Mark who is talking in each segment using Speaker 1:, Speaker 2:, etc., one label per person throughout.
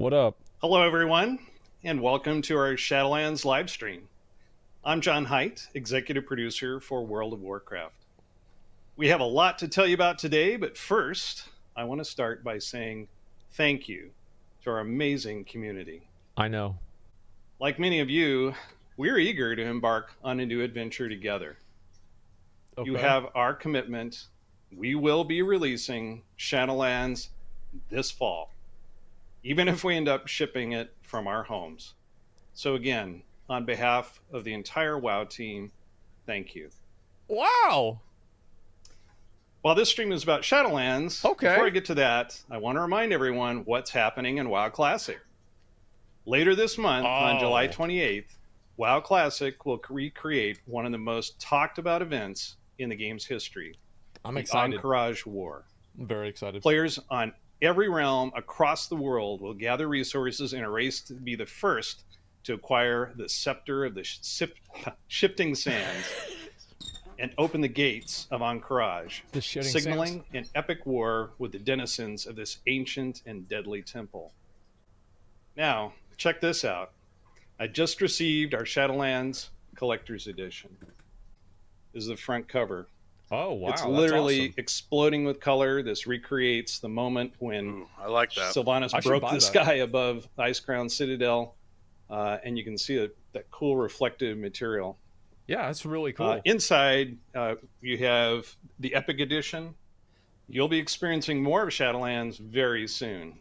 Speaker 1: What up?
Speaker 2: Hello, everyone, and welcome to our Shadowlands live stream. I'm John Haidt, executive producer for World of Warcraft. We have a lot to tell you about today, but first, I want to start by saying thank you to our amazing community.
Speaker 1: I know.
Speaker 2: Like many of you, we're eager to embark on a new adventure together.
Speaker 1: Okay.
Speaker 2: You have our commitment. We will be releasing Shadowlands this fall, even if we end up shipping it from our homes. So again, on behalf of the entire WoW team, thank you.
Speaker 1: Wow.
Speaker 2: While this stream is about Shadowlands,
Speaker 1: Okay.
Speaker 2: Before I get to that, I want to remind everyone what's happening in WoW Classic. Later this month, on July 28th, WoW Classic will recreate one of the most talked about events in the game's history.
Speaker 1: I'm
Speaker 2: the
Speaker 1: excited.
Speaker 2: Encourage War.
Speaker 1: I'm very excited.
Speaker 2: Players on every realm across the world will gather resources in a race to be the first to acquire the scepter of the shifting sands and open the gates of Encourage, signaling an epic war with the denizens of this ancient and deadly temple. Now, check this out. I just received our Shadowlands Collector's Edition. This is the front cover.
Speaker 1: Oh, wow.
Speaker 2: It's literally
Speaker 1: awesome.
Speaker 2: exploding with color. This recreates the moment when
Speaker 3: I like that.
Speaker 2: Sylvanas broke the sky above Icecrown Citadel, and you can see that cool reflective material.
Speaker 1: Yeah, that's really cool.
Speaker 2: Inside, you have the Epic Edition. You'll be experiencing more of Shadowlands very soon.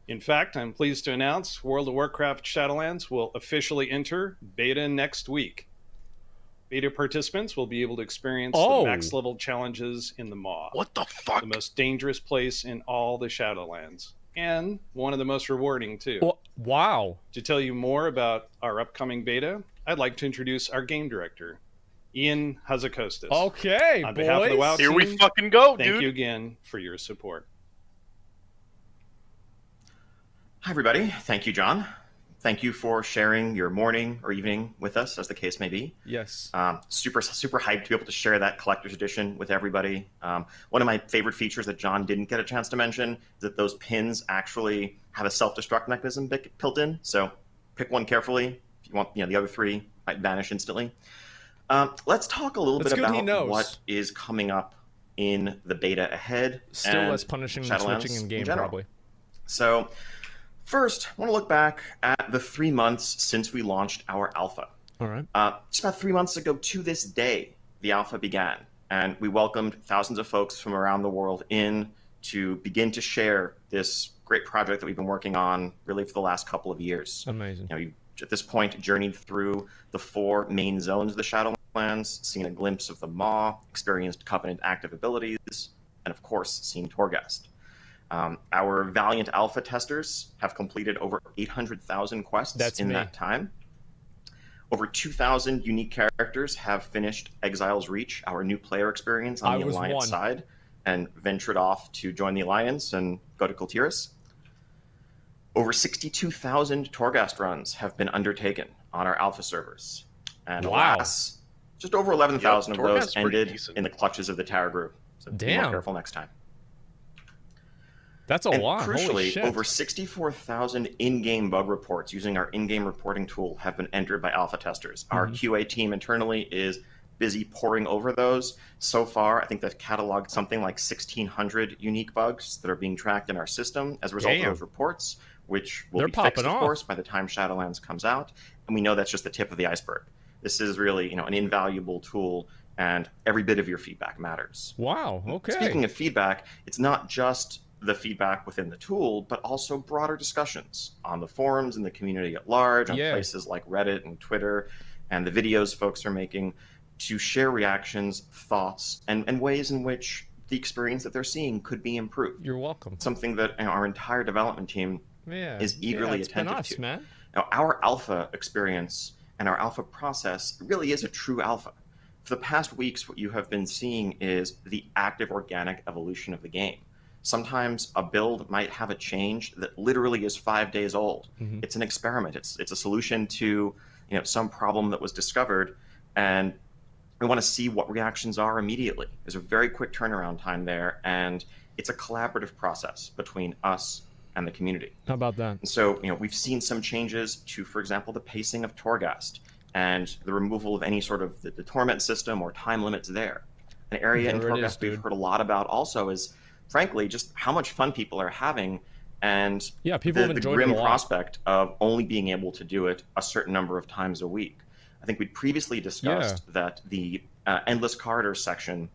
Speaker 2: In fact, I'm pleased to announce World of Warcraft Shadowlands will officially enter beta next week. Beta participants will be able to experience the max level challenges in the Maw.
Speaker 3: What the fuck?
Speaker 2: The most dangerous place in all the Shadowlands. And one of the most rewarding, too.
Speaker 1: Wow.
Speaker 2: To tell you more about our upcoming beta, I'd like to introduce our game director, Ion Hazzikostas.
Speaker 1: Okay,
Speaker 2: On behalf of the WoW
Speaker 3: Here
Speaker 2: team,
Speaker 3: we fucking go,
Speaker 2: thank
Speaker 3: dude.
Speaker 2: you again for your support.
Speaker 4: Hi, everybody. Thank you, John. Thank you for sharing your morning or evening with us, as the case may be.
Speaker 1: Yes.
Speaker 4: Super hyped to be able to share that collector's edition with everybody. One of my favorite features that John didn't get a chance to mention is that those pins actually have a self-destruct mechanism built in. So pick one carefully. If you want, the other three might vanish instantly. Let's talk a little bit about what is coming up in the beta ahead.
Speaker 1: Still less punishing than switching in game, probably.
Speaker 4: So first, I want to look back at the 3 months since we launched our alpha.
Speaker 1: All right.
Speaker 4: Just about 3 months ago to this day, the alpha began, and we welcomed thousands of folks from around the world in to begin to share this great project that we've been working on really for the last couple of years.
Speaker 1: Amazing.
Speaker 4: We've, at this point, journeyed through the 4 main zones of the Shadowlands, seen a glimpse of the Maw, experienced Covenant active abilities, and of course, seen Torghast. Our valiant alpha testers have completed over 800,000 quests in that time. Over 2,000 unique characters have finished Exile's Reach, our new player experience on the Alliance side, and ventured off to join the Alliance and go to Kultiris. Over 62,000 Torghast runs have been undertaken on our alpha servers. And alas, just over 11,000 of those ended in the clutches of the Tower Group. So be more careful next time.
Speaker 1: That's a lot.
Speaker 4: Crucially, over 64,000 in-game bug reports using our in-game reporting tool have been entered by alpha testers. Our QA team internally is busy poring over those. So far, I think they've cataloged something like 1,600 unique bugs that are being tracked in our system as a result of those reports, which will be fixed, of course, by the time Shadowlands comes out. And we know that's just the tip of the iceberg. This is really, an invaluable tool, and every bit of your feedback matters.
Speaker 1: Wow, okay.
Speaker 4: Speaking of feedback, it's not just the feedback within the tool, but also broader discussions on the forums and the community at large, on places like Reddit and Twitter, and the videos folks are making to share reactions, thoughts, and ways in which the experience that they're seeing could be improved.
Speaker 1: You're welcome.
Speaker 4: Something that our entire development team is eagerly attentive to.
Speaker 1: Man.
Speaker 4: Now, our alpha experience and our alpha process really is a true alpha. For the past weeks, what you have been seeing is the active organic evolution of the game. Sometimes a build might have a change that literally is 5 days old. It's an experiment. It's a solution to some problem that was discovered, and we want to see what reactions are immediately. There's a very quick turnaround time there, and it's a collaborative process between us and the community.
Speaker 1: How about that?
Speaker 4: And so, we've seen some changes to, for example, the pacing of Torghast and the removal of any sort of the torment system or time limits there. An area in Torghast we've heard a lot about also is, frankly, just how much fun people are having, and
Speaker 1: people have
Speaker 4: the
Speaker 1: enjoyed
Speaker 4: grim
Speaker 1: it a lot.
Speaker 4: prospect of only being able to do it a certain number of times a week. I think we'd previously discussed that the Endless Corridors section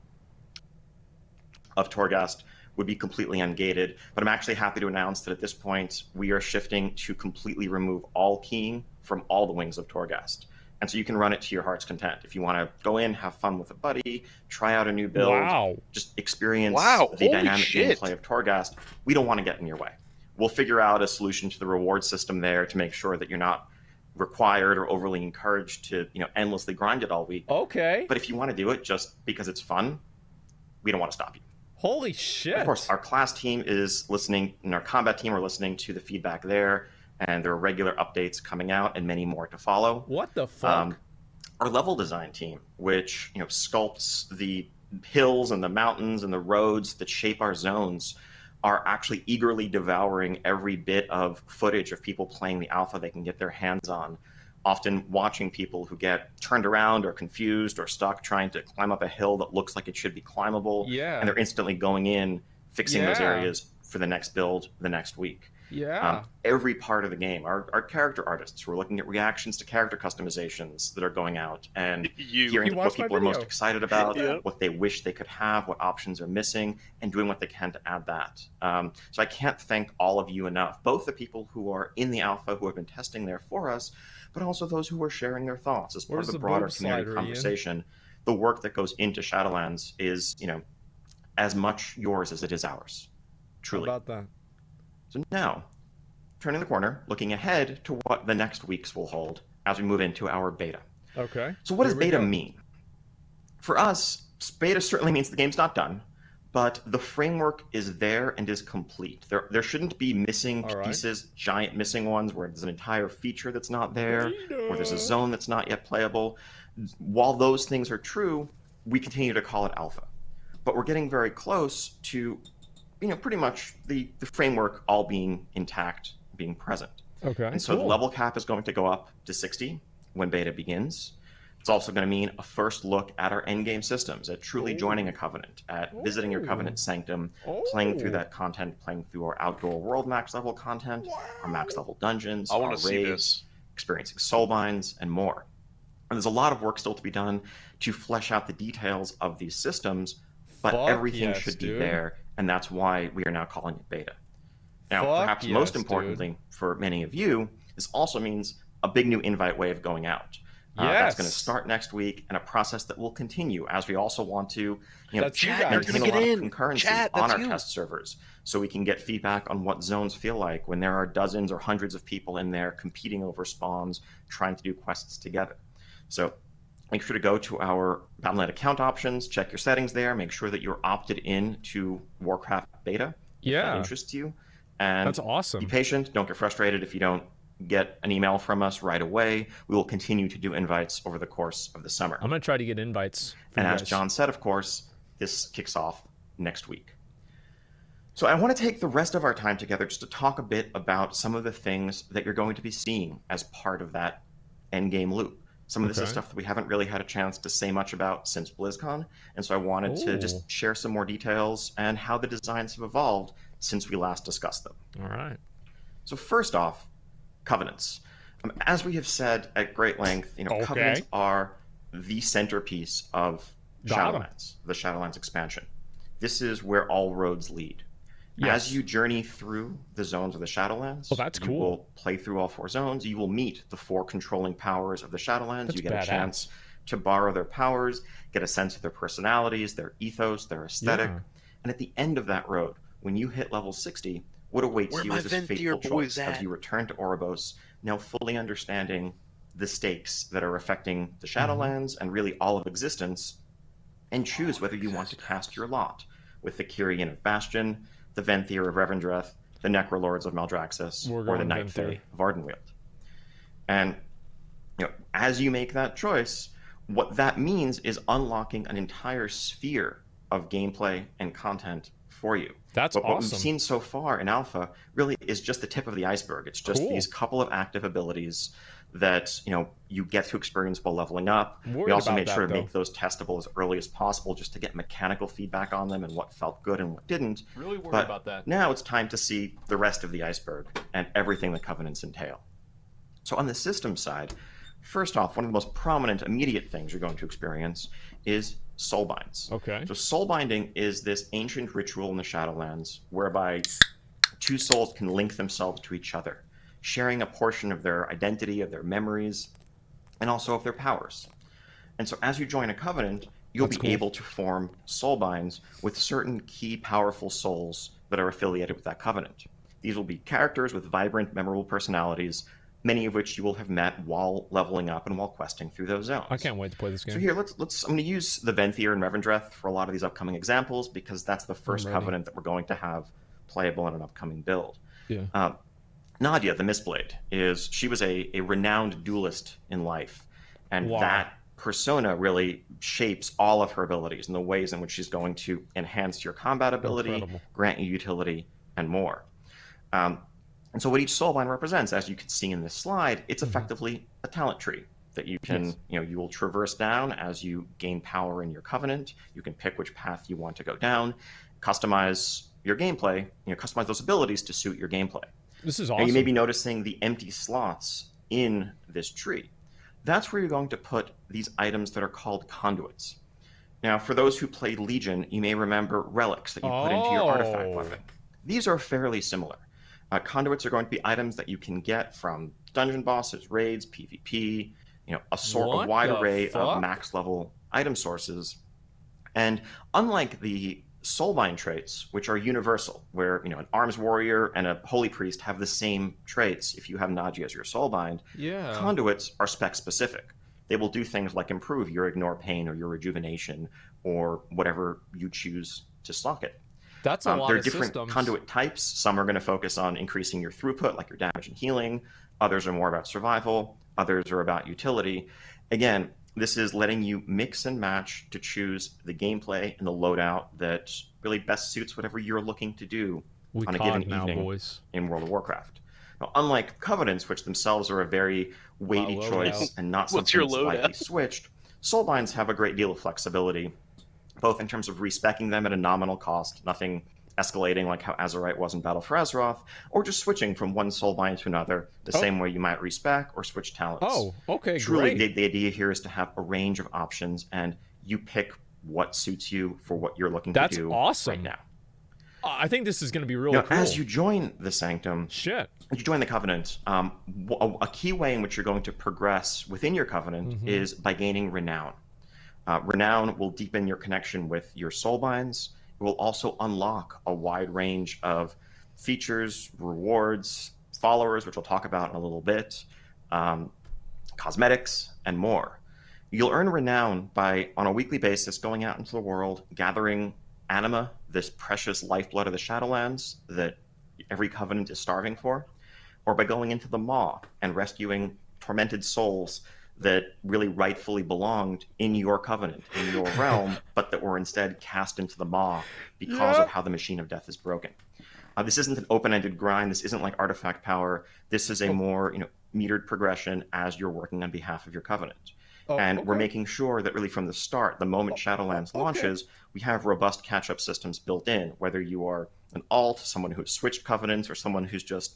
Speaker 4: of Torghast would be completely ungated, but I'm actually happy to announce that at this point we are shifting to completely remove all keying from all the wings of Torghast. And so you can run it to your heart's content. If you want to go in, have fun with a buddy, try out a new build, just experience the dynamic gameplay of Torghast, we don't want to get in your way. We'll figure out a solution to the reward system there to make sure that you're not required or overly encouraged to endlessly grind it all week.
Speaker 1: Okay.
Speaker 4: But if you want to do it just because it's fun, we don't want to stop you.
Speaker 1: Holy shit.
Speaker 4: Of course, our class team is listening, and our combat team are listening to the feedback there, and there are regular updates coming out and many more to follow.
Speaker 1: What the fuck?
Speaker 4: Our level design team, which sculpts the hills and the mountains and the roads that shape our zones, are actually eagerly devouring every bit of footage of people playing the alpha they can get their hands on, often watching people who get turned around or confused or stuck trying to climb up a hill that looks like it should be climbable, and they're instantly going in, fixing those areas for the next build the next week. Every part of the game, our character artists who are looking at reactions to character customizations that are going out and hearing what people are most excited about, what they wish they could have, what options are missing, and doing what they can to add that. So I can't thank all of you enough, both the people who are in the alpha who have been testing there for us, but also those who are sharing their thoughts as part of the broader community conversation. The work that goes into Shadowlands is, as much yours as it is ours. Truly.
Speaker 1: How about that?
Speaker 4: So now, turning the corner, looking ahead to what the next weeks will hold as we move into our beta.
Speaker 1: Okay.
Speaker 4: So what does beta mean? For us, beta certainly means the game's not done, but the framework is there and is complete. There shouldn't be missing pieces, giant missing ones where there's an entire feature that's not there, or there's a zone that's not yet playable. While those things are true, we continue to call it alpha. But we're getting very close to pretty much the framework all being intact, being present.
Speaker 1: Okay.
Speaker 4: And so the level cap is going to go up to 60 when beta begins. It's also going to mean a first look at our endgame systems, at truly joining a covenant, at visiting your covenant sanctum, playing through that content, playing through our outdoor world max level content, our max level dungeons, our raids, experiencing Soulbinds, and more. And there's a lot of work still to be done to flesh out the details of these systems, but everything should be there, and that's why we are now calling it beta. Now, perhaps most importantly for many of you, this also means a big new invite wave going out. That's going to start next week, and a process that will continue as we also want to maintain a lot of concurrency on our test servers, so we can get feedback on what zones feel like when there are dozens or hundreds of people in there competing over spawns, trying to do quests together. So make sure to go to our Battle.net account options, check your settings there, make sure that you're opted in to Warcraft beta if that interests you. And
Speaker 1: that's awesome.
Speaker 4: Be patient, don't get frustrated if you don't get an email from us right away. We will continue to do invites over the course of the summer.
Speaker 1: I'm going to try to get invites.
Speaker 4: And as John said, of course, this kicks off next week. So I want to take the rest of our time together just to talk a bit about some of the things that you're going to be seeing as part of that endgame loop. Some of this is stuff that we haven't really had a chance to say much about since BlizzCon, and so I wanted to just share some more details and how the designs have evolved since we last discussed them.
Speaker 1: All right.
Speaker 4: So first off, covenants. As we have said at great length, covenants are the centerpiece of Shadowlands, the Shadowlands expansion. This is where all roads lead. As you journey through the zones of the Shadowlands, you will play through all 4 zones. You will meet the 4 controlling powers of the Shadowlands. You get a chance to borrow their powers, get a sense of their personalities, their ethos, their aesthetic. And at the end of that road, when you hit level 60, what awaits you is this fateful choice as you return to Oribos, now fully understanding the stakes that are affecting the Shadowlands and really all of existence, and choose whether you want to cast your lot with the Kyrian of Bastion, the Venthyr of Revendreth, the Necrolords of Maldraxxus, or the Night Fae of Ardenweald. And as you make that choice, what that means is unlocking an entire sphere of gameplay and content for you.
Speaker 1: That's
Speaker 4: But what we've
Speaker 1: awesome.
Speaker 4: seen so far in Alpha really is just the tip of the iceberg. It's just
Speaker 1: Cool.
Speaker 4: these couple of active abilities that you get to experience while leveling up.
Speaker 1: I'm
Speaker 4: We
Speaker 1: worried
Speaker 4: also
Speaker 1: about
Speaker 4: made sure
Speaker 1: that,
Speaker 4: to make those testable as early as possible just to get mechanical feedback on them and what felt good and what didn't.
Speaker 1: Really worried
Speaker 4: But
Speaker 1: about that.
Speaker 4: now it's time to see the rest of the iceberg and everything the Covenants entail. So on the system side, first off, one of the most prominent immediate things you're going to experience is Soulbinds.
Speaker 1: Okay.
Speaker 4: So soulbinding is this ancient ritual in the Shadowlands whereby two souls can link themselves to each other, sharing a portion of their identity, of their memories, and also of their powers. And so as you join a covenant, you'll
Speaker 1: That's
Speaker 4: be
Speaker 1: cool.
Speaker 4: able to form soulbinds with certain key powerful souls that are affiliated with that covenant. These will be characters with vibrant, memorable personalities, many of which you will have met while leveling up and while questing through those zones.
Speaker 1: I can't wait to play this game.
Speaker 4: So here, let's. I'm going to use the Venthyr and Revendreth for a lot of these upcoming examples because that's the first
Speaker 1: ready.
Speaker 4: covenant that we're going to have playable in an upcoming build.
Speaker 1: Yeah.
Speaker 4: Nadia, the Mistblade, she was a renowned duelist in life, and
Speaker 1: Wow.
Speaker 4: that persona really shapes all of her abilities and the ways in which she's going to enhance your combat ability,
Speaker 1: Incredible.
Speaker 4: grant you utility, and more. And so what each soulbind represents, as you can see in this slide, it's effectively a talent tree that you can,
Speaker 1: Yes.
Speaker 4: you will traverse down as you gain power in your covenant. You can pick which path you want to go down, customize your gameplay, customize those abilities to suit your gameplay.
Speaker 1: This is
Speaker 4: Now,
Speaker 1: awesome.
Speaker 4: you may be noticing the empty slots in this tree. That's where you're going to put these items that are called conduits. Now, for those who played Legion, you may remember relics that you put into your artifact
Speaker 1: Oh.
Speaker 4: weapon. These are fairly similar. Conduits are going to be items that you can get from dungeon bosses, raids, PvP, a
Speaker 1: What
Speaker 4: wide
Speaker 1: the
Speaker 4: array
Speaker 1: fuck?
Speaker 4: of max level item sources. And unlike the Soulbind traits, which are universal, where an arms warrior and a holy priest have the same traits if you have Nagia as your Soulbind,
Speaker 1: Yeah.
Speaker 4: conduits are spec specific. They will do things like improve your ignore pain or your rejuvenation or whatever you choose to stock it.
Speaker 1: That's a lot
Speaker 4: There are
Speaker 1: of
Speaker 4: different
Speaker 1: systems.
Speaker 4: conduit types. Some are going to focus on increasing your throughput, like your damage and healing. Others are more about survival. Others are about utility. Again, this is letting you mix and match to choose the gameplay and the loadout that really best suits whatever you're looking to do
Speaker 1: We
Speaker 4: on a
Speaker 1: COD
Speaker 4: given
Speaker 1: now,
Speaker 4: evening
Speaker 1: boys.
Speaker 4: in World of Warcraft. Now, unlike Covenants, which themselves are a very weighty
Speaker 1: Wow,
Speaker 4: choice
Speaker 1: loadout.
Speaker 4: and not
Speaker 3: What's
Speaker 4: something
Speaker 3: your
Speaker 4: that's
Speaker 3: loadout?
Speaker 4: lightly switched, Soulbinds have a great deal of flexibility, both in terms of respecking them at a nominal cost, nothing escalating like how Azerite was in Battle for Azeroth, or just switching from one Soulbind to another the same way you might respec or switch talents.
Speaker 1: Oh, okay,
Speaker 4: Truly,
Speaker 1: great.
Speaker 4: the idea here is to have a range of options, and you pick what suits you for what you're looking
Speaker 1: That's
Speaker 4: to do
Speaker 1: awesome.
Speaker 4: right now.
Speaker 1: I think this is going to be really
Speaker 4: Now,
Speaker 1: cool.
Speaker 4: as you join the Sanctum,
Speaker 1: Shit.
Speaker 4: as you join the Covenant, a key way in which you're going to progress within your Covenant is by gaining Renown. Renown will deepen your connection with your Soulbinds. It will also unlock a wide range of features, rewards, followers, which we'll talk about in a little bit, cosmetics, and more. You'll earn Renown by, on a weekly basis, going out into the world, gathering Anima, this precious lifeblood of the Shadowlands that every Covenant is starving for, or by going into the Maw and rescuing tormented souls that really rightfully belonged in your Covenant, in your realm, but that were instead cast into the Maw because of how the Machine of Death is broken. This isn't an open-ended grind. This isn't like artifact power. This is a more metered progression as you're working on behalf of your Covenant. And we're making sure that really from the start, the moment Shadowlands launches, we have robust catch-up systems built in, whether you are an alt, someone who's switched Covenants, or someone who's just,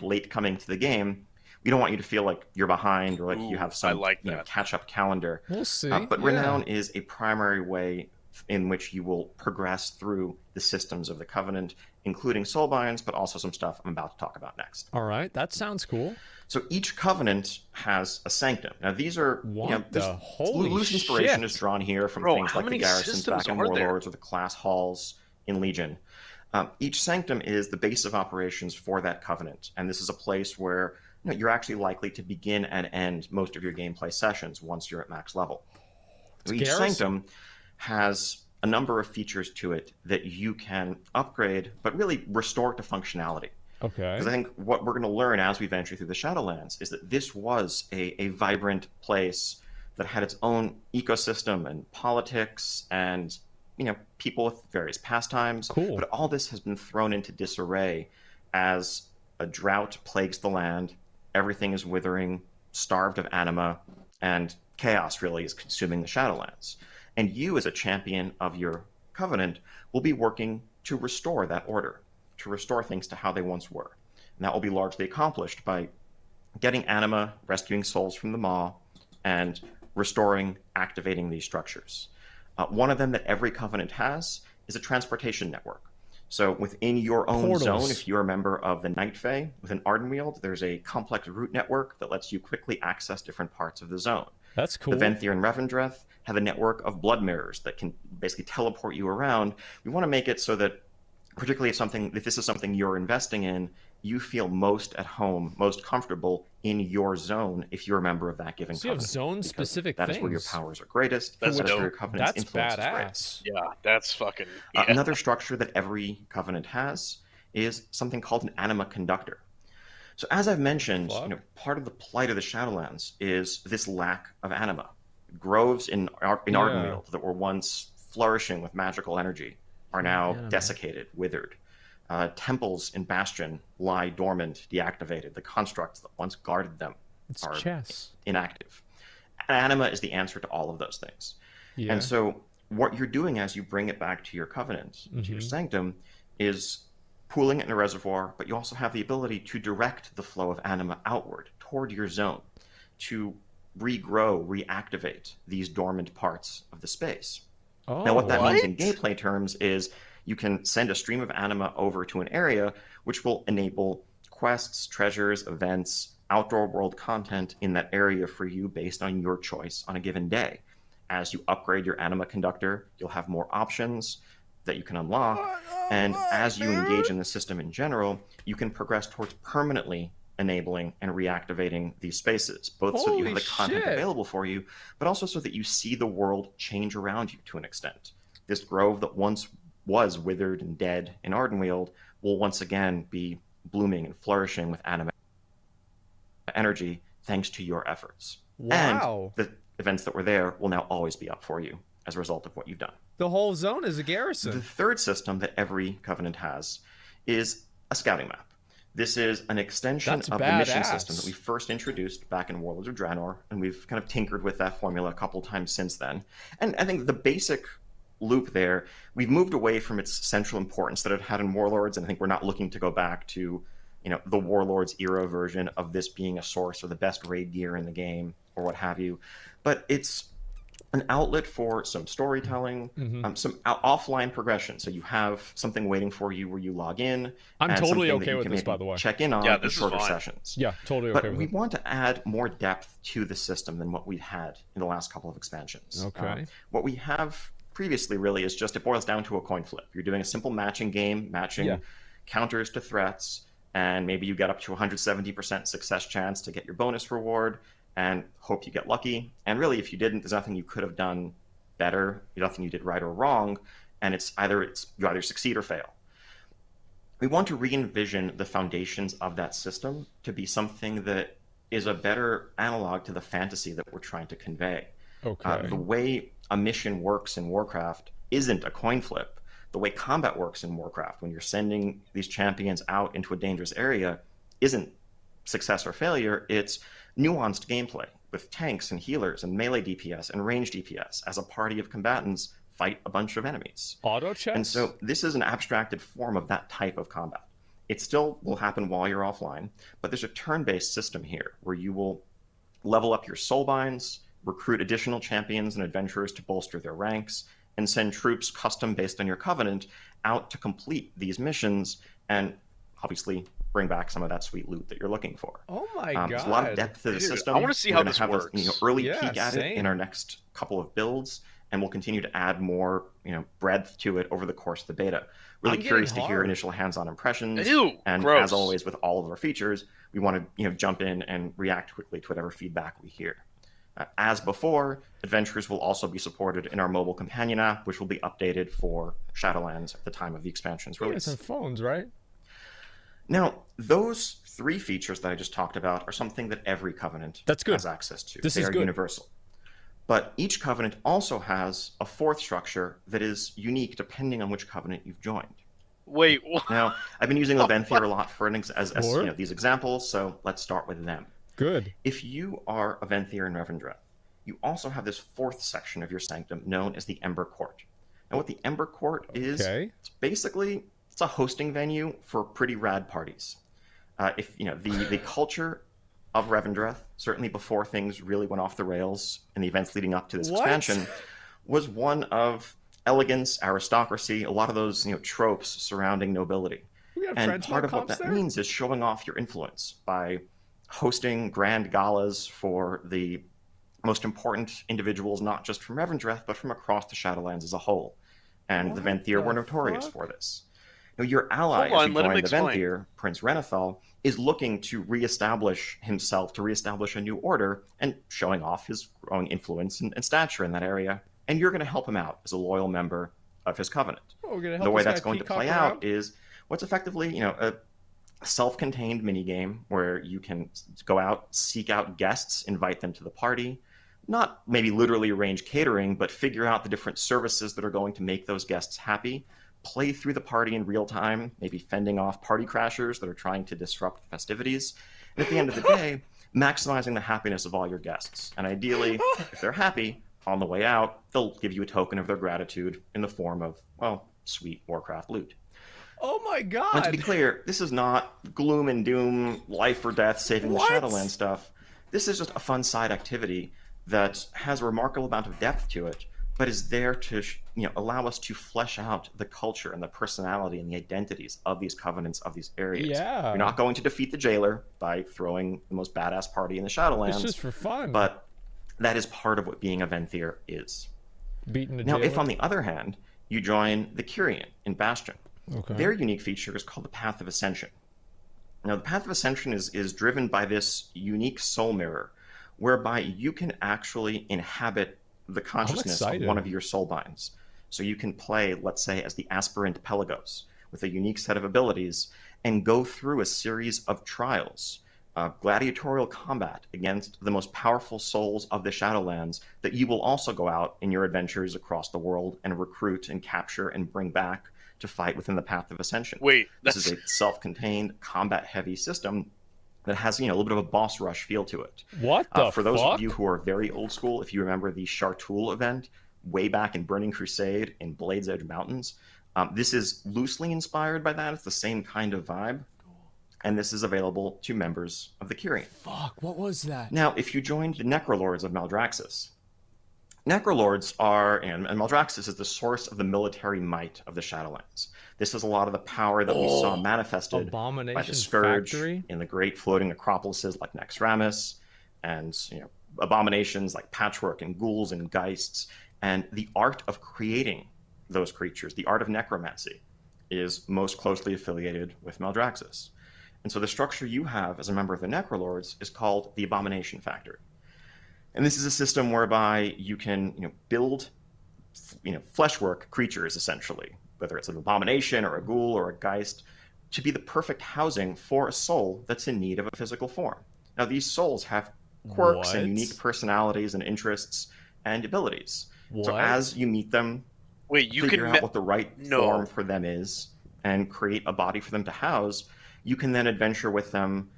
Speaker 4: late coming to the game. We don't want you to feel like you're behind or like you have some catch-up calendar.
Speaker 1: We'll see.
Speaker 4: But Renown is a primary way in which you will progress through the systems of the Covenant, including Soulbinds, but also some stuff I'm about to talk about next.
Speaker 1: All right, that sounds cool.
Speaker 4: So each Covenant has a Sanctum. Now these are
Speaker 1: holy
Speaker 4: loose inspiration
Speaker 1: shit.
Speaker 4: is drawn here from
Speaker 3: Bro,
Speaker 4: things
Speaker 3: how
Speaker 4: like the
Speaker 3: many
Speaker 4: garrisons
Speaker 3: systems
Speaker 4: back in
Speaker 3: are there?
Speaker 4: Warlords or the class halls in Legion. Each Sanctum is the base of operations for that Covenant, and this is a place where you're actually likely to begin and end most of your gameplay sessions once you're at max level. Each Sanctum has a number of features to it that you can upgrade, but really restore to functionality.
Speaker 1: Okay.
Speaker 4: Because I think what we're going to learn as we venture through the Shadowlands is that this was a vibrant place that had its own ecosystem and politics and people with various pastimes.
Speaker 1: Cool.
Speaker 4: But all this has been thrown into disarray as a drought plagues the land. Everything is withering, starved of anima, and chaos really is consuming the Shadowlands. And you, as a champion of your covenant, will be working to restore that order, to restore things to how they once were. And that will be largely accomplished by getting anima, rescuing souls from the maw, and restoring, activating these structures. One of them that every covenant has is a transportation network. So within your own
Speaker 1: Portals.
Speaker 4: zone, if you're a member of the Night Fae within Ardenweald, there's a complex route network that lets you quickly access different parts of the zone.
Speaker 1: That's cool.
Speaker 4: The Venthyr and Revendreth have a network of blood mirrors that can basically teleport you around. We want to make it so that, particularly if this is something you're investing in, you feel most at home, most comfortable in your zone if you're a member of that given
Speaker 1: So you have
Speaker 4: covenant.
Speaker 1: zone-specific
Speaker 4: That is where your
Speaker 1: things.
Speaker 4: powers are greatest.
Speaker 3: That's
Speaker 4: that is where
Speaker 3: dope.
Speaker 4: your covenant's
Speaker 1: That's
Speaker 4: influence is
Speaker 1: badass.
Speaker 4: greatest.
Speaker 3: Yeah, that's fucking.
Speaker 4: Another structure that every covenant has is something called an Anima Conductor. So as I've mentioned,
Speaker 1: Fuck.
Speaker 4: part of the plight of the Shadowlands is this lack of anima. Groves in Ardenweald that were once flourishing with magical energy are now desiccated, withered. Temples in Bastion lie dormant, deactivated. The constructs that once guarded them
Speaker 1: It's
Speaker 4: are
Speaker 1: chess.
Speaker 4: inactive. Anima is the answer to all of those things.
Speaker 1: Yeah.
Speaker 4: And so what you're doing as you bring it back to your covenant, to your sanctum, is pooling it in a reservoir, but you also have the ability to direct the flow of anima outward toward your zone to regrow, reactivate these dormant parts of the space.
Speaker 1: Oh,
Speaker 4: Now, what that means in gameplay terms is you can send a stream of anima over to an area, which will enable quests, treasures, events, outdoor world content in that area for you based on your choice on a given day. As you upgrade your Anima Conductor, you'll have more options that you can unlock. And as you engage in the system in general, you can progress towards permanently enabling and reactivating these spaces, both so that you have the content available for you, but also so that you see the world change around you to an extent. This grove that once was withered and dead in Ardenweald will once again be blooming and flourishing with anima energy thanks to your efforts.
Speaker 1: Wow.
Speaker 4: And the events that were there will now always be up for you as a result of what you've done.
Speaker 1: The whole zone is a garrison.
Speaker 4: The third system that every covenant has is a scouting map. This is an extension
Speaker 1: That's
Speaker 4: of the mission
Speaker 1: badass.
Speaker 4: system that we first introduced back in Warlords of Draenor, and we've kind of tinkered with that formula a couple times since then. And I think the basic loop there, we've moved away from its central importance that it had in Warlords, and I think we're not looking to go back to, the Warlords era version of this being a source of the best raid gear in the game or what have you. But it's an outlet for some storytelling, some offline progression. So you have something waiting for you where you log in.
Speaker 1: I'm
Speaker 4: and
Speaker 1: totally
Speaker 4: something that
Speaker 1: okay
Speaker 4: you
Speaker 1: with
Speaker 4: can
Speaker 1: this,
Speaker 4: maybe
Speaker 1: by the way.
Speaker 4: check in on
Speaker 3: Yeah,
Speaker 4: in
Speaker 3: this is
Speaker 4: shorter
Speaker 3: fine.
Speaker 4: sessions.
Speaker 1: Yeah, totally
Speaker 4: But
Speaker 1: okay with
Speaker 4: we
Speaker 1: it.
Speaker 4: want to add more depth to the system than what we've had in the last couple of expansions.
Speaker 1: Okay.
Speaker 4: What we have previously really is just, it boils down to a coin flip. You're doing a simple matching game, matching counters to threats, and maybe you get up to 170% success chance to get your bonus reward and hope you get lucky. And really, if you didn't, there's nothing you could have done better, nothing you did right or wrong, and you either succeed or fail. We want to re-envision the foundations of that system to be something that is a better analog to the fantasy that we're trying to convey.
Speaker 1: Okay.
Speaker 4: The way a mission works in Warcraft isn't a coin flip. The way combat works in Warcraft, when you're sending these champions out into a dangerous area, isn't success or failure. It's nuanced gameplay with tanks and healers and melee DPS and range DPS as a party of combatants fight a bunch of enemies.
Speaker 1: Auto chess?
Speaker 4: And so this is an abstracted form of that type of combat. It still will happen while you're offline, but there's a turn-based system here where you will level up your Soulbinds, recruit additional champions and adventurers to bolster their ranks, and send troops custom based on your covenant out to complete these missions and obviously bring back some of that sweet loot that you're looking for.
Speaker 1: Oh my god.
Speaker 4: There's a lot of depth to the
Speaker 3: Dude,
Speaker 4: system.
Speaker 3: I wanna see
Speaker 4: We're
Speaker 3: how
Speaker 4: gonna
Speaker 3: this
Speaker 4: have
Speaker 3: works.
Speaker 4: A, early
Speaker 1: Yeah,
Speaker 4: peek at it
Speaker 1: same.
Speaker 4: in our next couple of builds, and we'll continue to add more breadth to it over the course of the beta. Really
Speaker 1: I'm
Speaker 4: curious to
Speaker 1: getting
Speaker 4: hear
Speaker 1: hard.
Speaker 4: initial hands-on impressions.
Speaker 3: Ew,
Speaker 4: And
Speaker 3: gross.
Speaker 4: as always with all of our features, we want to jump in and react quickly to whatever feedback we hear. As before, adventurers will also be supported in our mobile companion app, which will be updated for Shadowlands at the time of the expansion's
Speaker 1: Yeah,
Speaker 4: release.
Speaker 1: it's on phones, right?
Speaker 4: Now, those three features that I just talked about are something that every covenant
Speaker 1: That's good.
Speaker 4: has access to.
Speaker 1: This
Speaker 4: they
Speaker 1: is
Speaker 4: are
Speaker 1: good.
Speaker 4: universal. But each covenant also has a fourth structure that is unique depending on which covenant you've joined.
Speaker 3: Wait, what?
Speaker 4: Now, I've been using Leventhir a lot for
Speaker 1: Sure.
Speaker 4: these examples, so let's start with them.
Speaker 1: Good.
Speaker 4: If you are a Venthyr in Revendreth, you also have this fourth section of your sanctum known as the Ember Court. Now, what the Ember Court is, it's a hosting venue for pretty rad parties. The culture of Revendreth, certainly before things really went off the rails in the events leading up to this expansion, was one of elegance, aristocracy, a lot of those tropes surrounding nobility. And part of what that means is showing off your influence by hosting grand galas for the most important individuals, not just from Revendreth, but from across the Shadowlands as a whole. And the Venthyr were notorious for this. Now, your ally, as you join the Venthyr, Prince Renethal, is looking to reestablish himself, to reestablish a new order, and showing off his growing influence and stature in that area. And you're going to help him out as a loyal member of his covenant. The way that's going to play out is what's effectively, a self-contained minigame where you can go out, seek out guests, invite them to the party, not maybe literally arrange catering, but figure out the different services that are going to make those guests happy, play through the party in real time, maybe fending off party crashers that are trying to disrupt the festivities. And at the end of the day, maximizing the happiness of all your guests. And ideally, if they're happy, on the way out, they'll give you a token of their gratitude in the form of, well, sweet Warcraft loot.
Speaker 1: Oh my god!
Speaker 4: And to be clear, this is not gloom and doom, life or death, saving the Shadowlands stuff. This is just a fun side activity that has a remarkable amount of depth to it, but is there to allow us to flesh out the culture and the personality and the identities of these covenants, of these areas.
Speaker 1: Yeah.
Speaker 4: You're not going to defeat the jailer by throwing the most badass party in the Shadowlands.
Speaker 1: It's just for fun.
Speaker 4: But that is part of what being a Venthyr is.
Speaker 1: Beating the
Speaker 4: Now,
Speaker 1: jailer.
Speaker 4: if on the other hand, you join the Kyrian in Bastion, their unique feature is called the Path of Ascension. Now, the Path of Ascension is driven by this unique soul mirror, whereby you can actually inhabit the consciousness of one of your Soulbinds. So you can play, let's say, as the aspirant Pelagos, with a unique set of abilities, and go through a series of trials, gladiatorial combat against the most powerful souls of the Shadowlands that you will also go out in your adventures across the world and recruit and capture and bring back to fight within the Path of Ascension. This is a self-contained, combat-heavy system that has, a little bit of a boss rush feel to it. For those of you who are very old school, if you remember the Shartul event way back in Burning Crusade in Blades Edge Mountains, this is loosely inspired by that. It's the same kind of vibe. And this is available to members of the Kyrian.
Speaker 1: What was that?
Speaker 4: Now, if you joined the Necrolords of Maldraxxus, Necrolords are, and Maldraxxus is the source of the military might of the Shadowlands. This is a lot of the power that we saw manifested by the Scourge in the great floating necropolises like Naxxramas, and abominations like Patchwork and Ghouls and Geists, and the art of creating those creatures, the art of necromancy, is most closely affiliated with Maldraxxus. And so the structure you have as a member of the Necrolords is called the Abomination Factory. And this is a system whereby you can build fleshwork creatures, essentially, whether it's an abomination or a ghoul or a geist, to be the perfect housing for a soul that's in need of a physical form. Now, these souls have quirks and unique personalities and interests and abilities. So as you meet them, figure out what the right form for them is, and create a body for them to house, you can then adventure with them,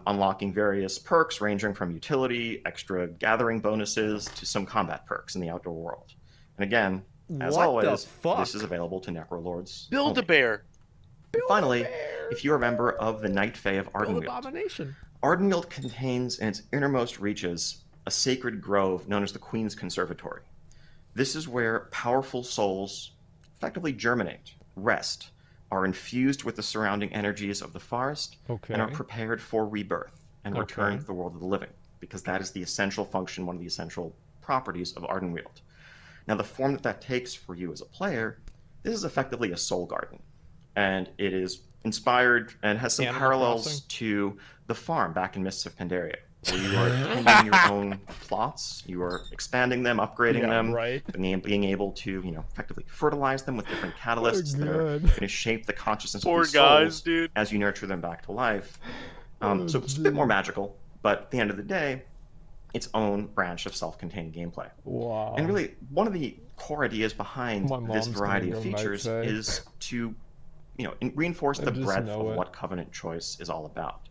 Speaker 4: unlocking various perks ranging from utility, extra gathering bonuses, to some combat perks in the outdoor world. And again, as always, this is available to Necrolords.
Speaker 3: Build-A-Bear!
Speaker 4: Finally, if you're a member of the Night Fae of Ardenweald, Ardenweald contains in its innermost reaches a sacred grove known as the Queen's Conservatory. This is where powerful souls effectively germinate, rest, are infused with the surrounding energies of the forest, and are prepared for rebirth and return to the world of the living, because that is the essential function, one of the essential properties of Ardenweald. Now, the form that takes for you as a player, this is effectively a soul garden, and it is inspired and has some parallels to the farm back in Mists of Pandaria, where you are tending your own plots, you are expanding them, upgrading them, and being able to, effectively fertilize them with different catalysts that are going to shape the consciousness of these souls as you nurture them back to life. So it's a bit more magical, but at the end of the day, its own branch of self-contained gameplay.
Speaker 1: Wow.
Speaker 4: And really, one of the core ideas behind
Speaker 1: My
Speaker 4: this
Speaker 1: mom's
Speaker 4: variety
Speaker 1: gonna
Speaker 4: of
Speaker 1: go night
Speaker 4: features
Speaker 1: fae.
Speaker 4: is to, reinforce
Speaker 1: I
Speaker 4: the
Speaker 1: just
Speaker 4: breadth
Speaker 1: know
Speaker 4: of
Speaker 1: it.
Speaker 4: what Covenant choice is all about,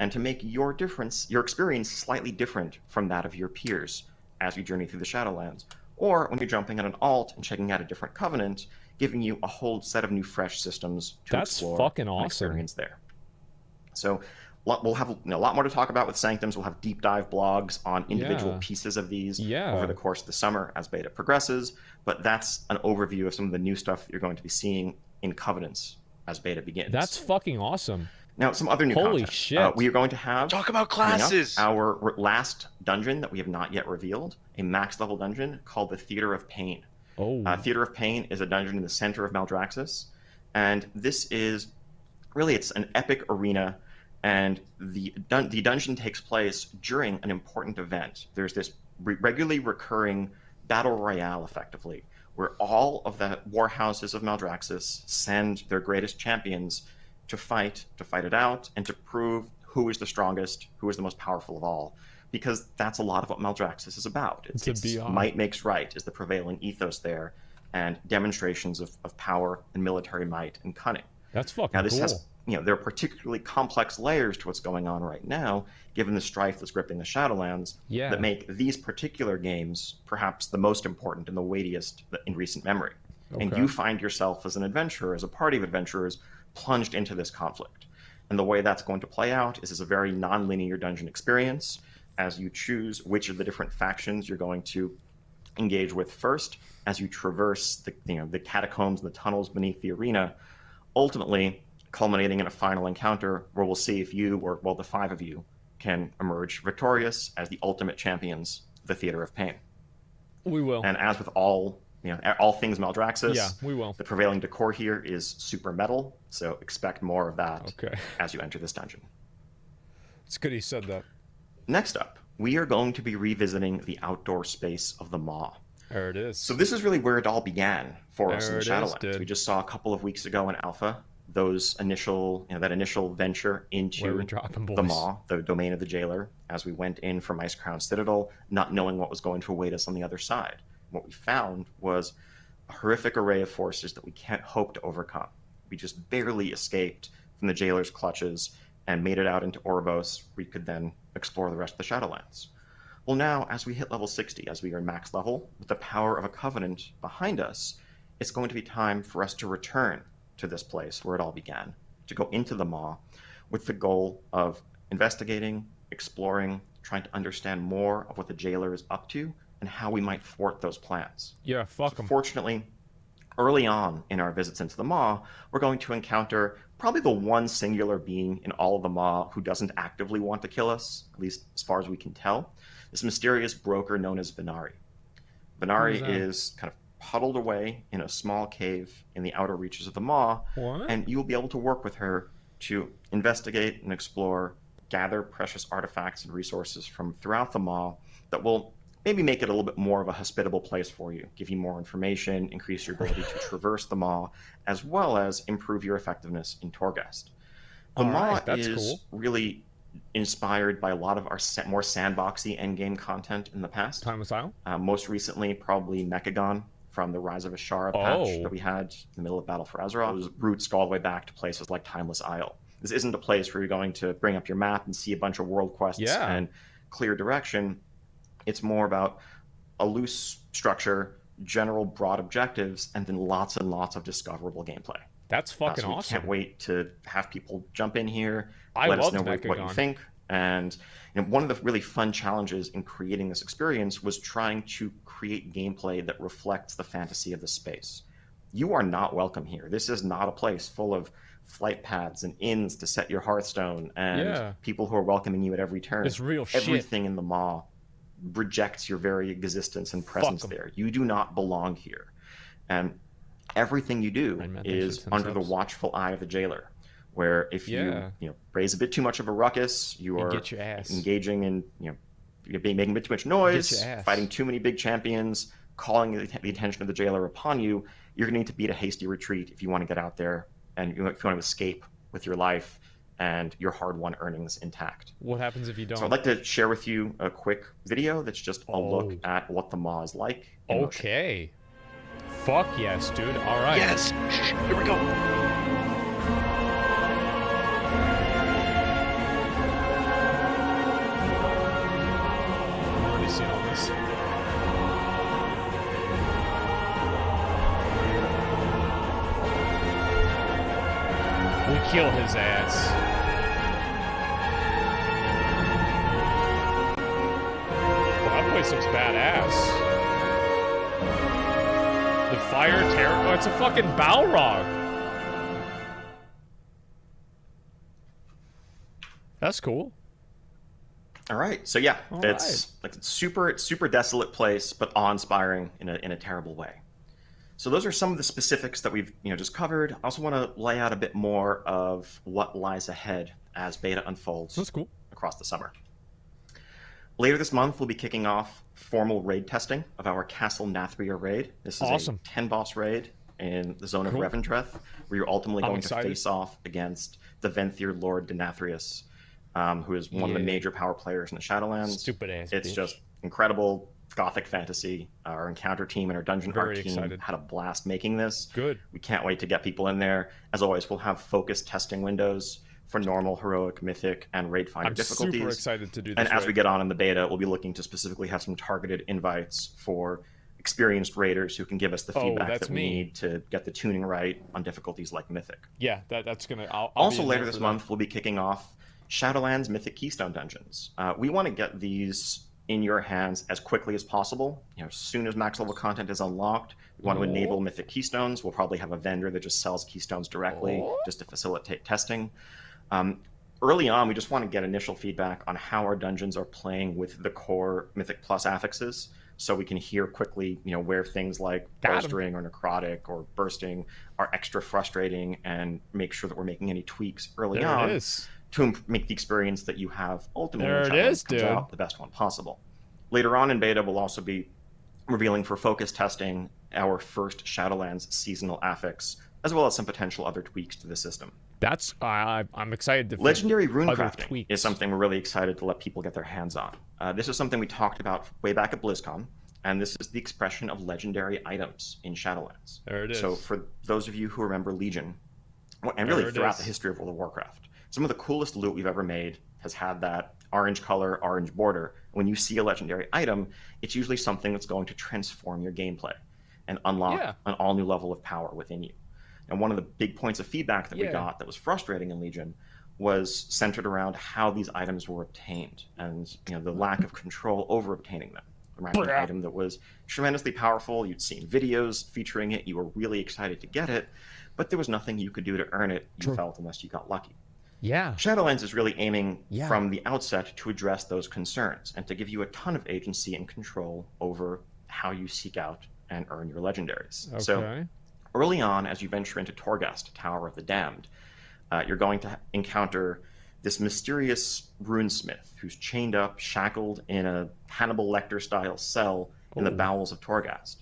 Speaker 4: and to make your experience slightly different from that of your peers as you journey through the Shadowlands, or when you're jumping on an alt and checking out a different Covenant, giving you a whole set of new fresh systems to
Speaker 1: That's
Speaker 4: explore
Speaker 1: fucking
Speaker 4: and
Speaker 1: awesome.
Speaker 4: experience there. So we'll have a lot more to talk about with Sanctums. We'll have deep dive blogs on individual
Speaker 1: Yeah.
Speaker 4: pieces of these
Speaker 1: Yeah.
Speaker 4: over the course of the summer as beta progresses. But that's an overview of some of the new stuff that you're going to be seeing in Covenants as beta begins.
Speaker 1: That's fucking awesome.
Speaker 4: Now, some other new
Speaker 1: Holy
Speaker 4: content.
Speaker 1: shit.
Speaker 4: We are going to have
Speaker 3: Talk about
Speaker 4: coming up,
Speaker 3: classes.
Speaker 4: our last dungeon that we have not yet revealed, a max level dungeon called the Theater of Pain.
Speaker 1: Oh.
Speaker 4: Theater of Pain is a dungeon in the center of Maldraxxus, and this is really, it's an epic arena, and the dungeon takes place during an important event. There's this regularly recurring battle royale, effectively, where all of the war houses of Maldraxxus send their greatest champions to fight it out, and to prove who is the strongest, who is the most powerful of all. Because that's a lot of what Maldraxxus is about. It's might makes right is the prevailing ethos there, and demonstrations of power and military might and cunning.
Speaker 1: That's fucking
Speaker 4: Now, this
Speaker 1: cool.
Speaker 4: has, there are particularly complex layers to what's going on right now, given the strife that's gripping the Shadowlands,
Speaker 1: Yeah.
Speaker 4: that make these particular games perhaps the most important and the weightiest in recent memory. And
Speaker 1: Okay.
Speaker 4: you find yourself as an adventurer, as a party of adventurers, plunged into this conflict. And the way that's going to play out is as a very non-linear dungeon experience, as you choose which of the different factions you're going to engage with first, as you traverse the catacombs and the tunnels beneath the arena, ultimately culminating in a final encounter where we'll see if you, or well, the five of you, can emerge victorious as the ultimate champions of the Theater of Pain.
Speaker 1: We will.
Speaker 4: And as with all things Maldraxxus,
Speaker 1: Yeah, we will.
Speaker 4: the prevailing decor here is super metal, so expect more of that
Speaker 1: Okay.
Speaker 4: as you enter this dungeon.
Speaker 1: It's good he said that.
Speaker 4: Next up, we are going to be revisiting the outdoor space of the Maw.
Speaker 1: There it is.
Speaker 4: So this is really where it all began for us in
Speaker 1: There
Speaker 4: the
Speaker 1: it is,
Speaker 4: Shadowlands.
Speaker 1: dude.
Speaker 4: We just saw a couple of weeks ago in Alpha that initial venture
Speaker 1: Where
Speaker 4: into
Speaker 1: we're dropping boys.
Speaker 4: the Maw, the domain of the Jailer, as we went in from Ice Crown Citadel, not knowing what was going to await us on the other side. What we found was a horrific array of forces that we can't hope to overcome. We just barely escaped from the Jailer's clutches and made it out into Oribos, where we could then explore the rest of the Shadowlands. Well, now, as we hit level 60, as we are max level, with the power of a Covenant behind us, it's going to be time for us to return to this place where it all began, to go into the Maw, with the goal of investigating, exploring, trying to understand more of what the Jailer is up to, and how we might thwart those plans.
Speaker 1: Yeah, fuck him.
Speaker 4: Fortunately, early on in our visits into the Maw, we're going to encounter probably the one singular being in all of the Maw who doesn't actively want to kill us, at least as far as we can tell. This mysterious broker known as Venari. Venari is kind of huddled away in a small cave in the outer reaches of the Maw,
Speaker 1: What?
Speaker 4: and you'll be able to work with her to investigate and explore, gather precious artifacts and resources from throughout the Maw that will maybe make it a little bit more of a hospitable place for you, give you more information, increase your ability to traverse the Maw, as well as improve your effectiveness in Torghast. The Maw
Speaker 1: that's
Speaker 4: is
Speaker 1: cool.
Speaker 4: really inspired by a lot of our more sandboxy endgame content in the past.
Speaker 1: Time Asylum?
Speaker 4: Most recently, probably Mechagon from the Rise of Ashara patch that we had in the middle of Battle for Azeroth. Those roots go all the way back to places like Timeless Isle. This isn't a place where you're going to bring up your map and see a bunch of world quests and clear direction. It's more about a loose structure, general broad objectives, and then lots and lots of discoverable gameplay.
Speaker 1: That's fucking
Speaker 4: So we
Speaker 1: awesome.
Speaker 4: can't wait to have people jump in here,
Speaker 1: I
Speaker 4: let us
Speaker 1: loved
Speaker 4: know what you
Speaker 1: Mechagon.
Speaker 4: think. And one of the really fun challenges in creating this experience was trying to create gameplay that reflects the fantasy of the space. You are not welcome here. This is not a place full of flight paths and inns to set your Hearthstone and people who are welcoming you at every turn.
Speaker 1: It's real shit.
Speaker 4: Everything in the Maw rejects your very existence and presence there. You do not belong here. And everything you do is under the watchful eye of the Jailer, where if you raise a bit too much of a ruckus, you are
Speaker 1: get your ass.
Speaker 4: engaging in you're making a bit too much noise, fighting too many big champions, calling the attention of the Jailer upon you, you're going to need to beat a hasty retreat if you want to get out there and if you want to escape with your life and your hard-won earnings intact.
Speaker 1: What happens if you don't?
Speaker 4: So I'd like to share with you a quick video that's just a look at what the maw is like in motion.
Speaker 1: Okay. Fuck yes, dude. All right.
Speaker 2: Yes. Here we go.
Speaker 1: I've already seen all this. We kill his ass. Well, that place looks badass. The fire terror. Oh, it's a fucking Balrog. That's cool.
Speaker 4: All right. So yeah,
Speaker 1: All
Speaker 4: it's like a super desolate place, but awe-inspiring in a terrible way. So those are some of the specifics that we've just covered. I also want to lay out a bit more of what lies ahead as beta unfolds.
Speaker 1: That's cool.
Speaker 4: Across the summer. Later this month, we'll be kicking off formal raid testing of our Castle Nathria raid. This is
Speaker 1: awesome.
Speaker 4: a 10-boss raid in the zone of Revendreth, where you're ultimately going to face off against the Venthyr Lord Denathrius, who is one of the major power players in the Shadowlands.
Speaker 1: Stupid ass
Speaker 4: It's
Speaker 1: bitch.
Speaker 4: just incredible gothic fantasy. Our encounter team and our dungeon art team had a blast making this.
Speaker 1: Good.
Speaker 4: We can't wait to get people in there. As always, we'll have focused testing windows for normal, heroic, mythic, and raid finder difficulties.
Speaker 1: I'm super excited to do this.
Speaker 4: And as we get on in the beta, we'll be looking to specifically have some targeted invites for experienced raiders who can give us the feedback that we need to get the tuning right on difficulties like mythic.
Speaker 1: Yeah, that's gonna. I'll
Speaker 4: also later this month, we'll be kicking off Shadowlands Mythic Keystone Dungeons. We want to get these in your hands as quickly as possible. As soon as max level content is unlocked, we want to enable Mythic Keystones. We'll probably have a vendor that just sells Keystones directly just to facilitate testing. Early on, we just want to get initial feedback on how our dungeons are playing with the core Mythic Plus affixes, so we can hear quickly, where things like bolstering or necrotic or bursting are extra frustrating, and make sure that we're making any tweaks early on to make the experience that you have ultimately comes out the best one possible. Later on in beta, we'll also be revealing for focus testing our first Shadowlands seasonal affix, as well as some potential other tweaks to the system.
Speaker 1: That's I'm excited to.
Speaker 4: Legendary runecrafting is something we're really excited to let people get their hands on. This is something we talked about way back at BlizzCon, and this is the expression of legendary items in Shadowlands.
Speaker 1: There it is.
Speaker 4: So for those of you who remember Legion, and really throughout the history of World of Warcraft, some of the coolest loot we've ever made has had that orange color, orange border. When you see a legendary item, it's usually something that's going to transform your gameplay and unlock an all new level of power within you. And one of the big points of feedback that we got that was frustrating in Legion was centered around how these items were obtained and the lack of control over obtaining them. Around an item that was tremendously powerful, you'd seen videos featuring it, you were really excited to get it, but there was nothing you could do to earn it, you felt, unless you got lucky.
Speaker 1: Yeah.
Speaker 4: Shadowlands is really aiming from the outset to address those concerns and to give you a ton of agency and control over how you seek out and earn your legendaries.
Speaker 1: Okay.
Speaker 4: So early on, as you venture into Torghast, Tower of the Damned, you're going to encounter this mysterious runesmith who's chained up, shackled in a Hannibal Lecter-style cell in the bowels of Torghast.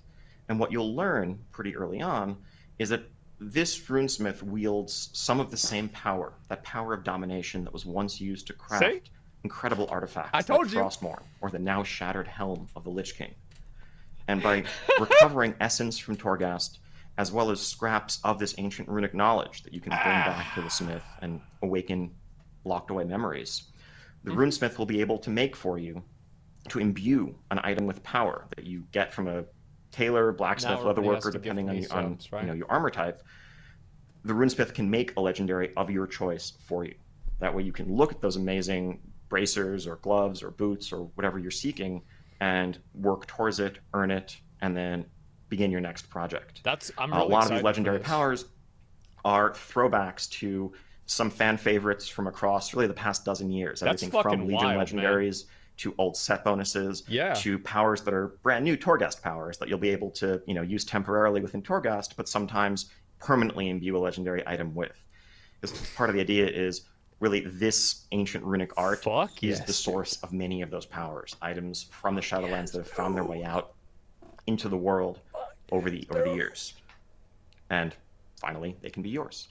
Speaker 4: And what you'll learn pretty early on is that this runesmith wields some of the same power, that power of domination that was once used to craft incredible artifacts like Frostmourne or the now shattered helm of the Lich King. And by recovering essence from Torghast, as well as scraps of this ancient runic knowledge that you can bring back to the smith and awaken locked away memories, the runesmith will be able to make for you, to imbue an item with power that you get from a tailor, blacksmith, leatherworker, depending on your armor type. The runesmith can make a legendary of your choice for you. That way you can look at those amazing bracers or gloves or boots or whatever you're seeking and work towards it, earn it, and then begin your next project.
Speaker 1: I'm really
Speaker 4: a lot of these legendary powers are throwbacks to some fan favorites from across really the past dozen years. Everything from Legion legendaries to old set bonuses to powers that are brand new Torghast powers that you'll be able to use temporarily within Torghast, but sometimes permanently imbue a legendary item with. Because part of the idea is really this ancient runic art is the source of many of those powers, items from the Shadowlands that have found their way out into the world over the years. And finally, they can be yours.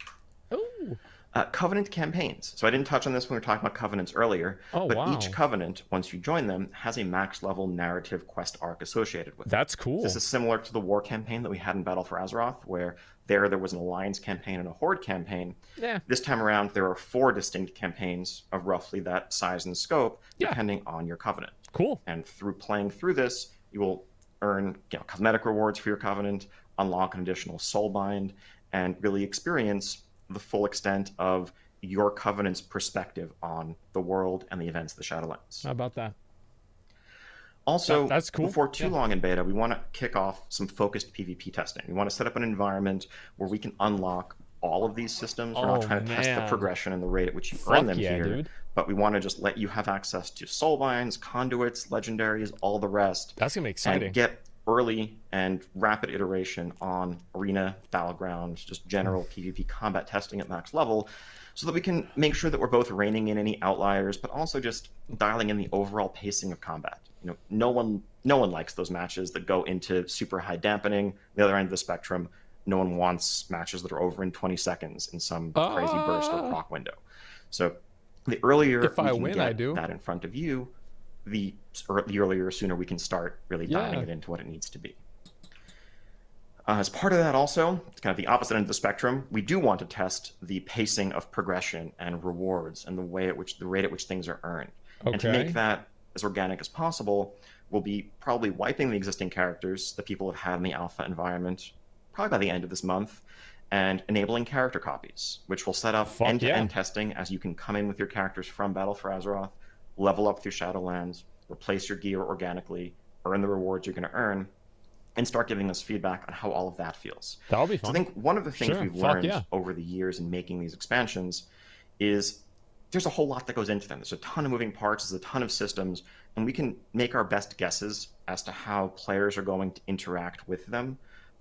Speaker 4: Covenant campaigns. So I didn't touch on this when we were talking about covenants earlier,
Speaker 1: Oh,
Speaker 4: but
Speaker 1: wow.
Speaker 4: each covenant, once you join them, has a max level narrative quest arc associated with it.
Speaker 1: That's cool.
Speaker 4: This is similar to the war campaign that we had in Battle for Azeroth, where there was an alliance campaign and a horde campaign.
Speaker 1: Yeah.
Speaker 4: This time around, there are 4 distinct campaigns of roughly that size and scope,
Speaker 1: Yeah.
Speaker 4: depending on your covenant.
Speaker 1: Cool.
Speaker 4: And through playing through this, you will earn cosmetic rewards for your covenant, unlock an additional soulbind, and really experience the full extent of your covenant's perspective on the world and the events of the Shadowlands.
Speaker 1: How about that?
Speaker 4: Also,
Speaker 1: that's cool.
Speaker 4: Before too long in beta, we want to kick off some focused PvP testing. We want to set up an environment where we can unlock all of these systems. We're not trying to test the progression and the rate at which you earn them here,
Speaker 1: dude.
Speaker 4: but we want to just let you have access to soulbinds, conduits, legendaries, all the rest.
Speaker 1: That's gonna be exciting.
Speaker 4: And get early and rapid iteration on arena, battlegrounds, just general PvP combat testing at max level, so that we can make sure that we're both reining in any outliers, but also just dialing in the overall pacing of combat. No one likes those matches that go into super high dampening. The other end of the spectrum, no one wants matches that are over in 20 seconds in some crazy burst or proc window. So the earlier
Speaker 1: if I
Speaker 4: we can
Speaker 1: win,
Speaker 4: get
Speaker 1: I do.
Speaker 4: that in front of you, the earlier, sooner we can start really dialing it into what it needs to be. As part of that also, it's kind of the opposite end of the spectrum, we do want to test the pacing of progression and rewards and the rate at which things are earned. And to make that as organic as possible, we'll be probably wiping the existing characters that people have had in the alpha environment probably by the end of this month, and enabling character copies, which will set up end-to-end testing as you can come in with your characters from Battle for Azeroth, level up through Shadowlands, replace your gear organically, earn the rewards you're going to earn, and start giving us feedback on how all of that feels.
Speaker 1: That'll be fun.
Speaker 4: So I think one of the things we've learned over the years in making these expansions is there's a whole lot that goes into them. There's a ton of moving parts, there's a ton of systems, and we can make our best guesses as to how players are going to interact with them,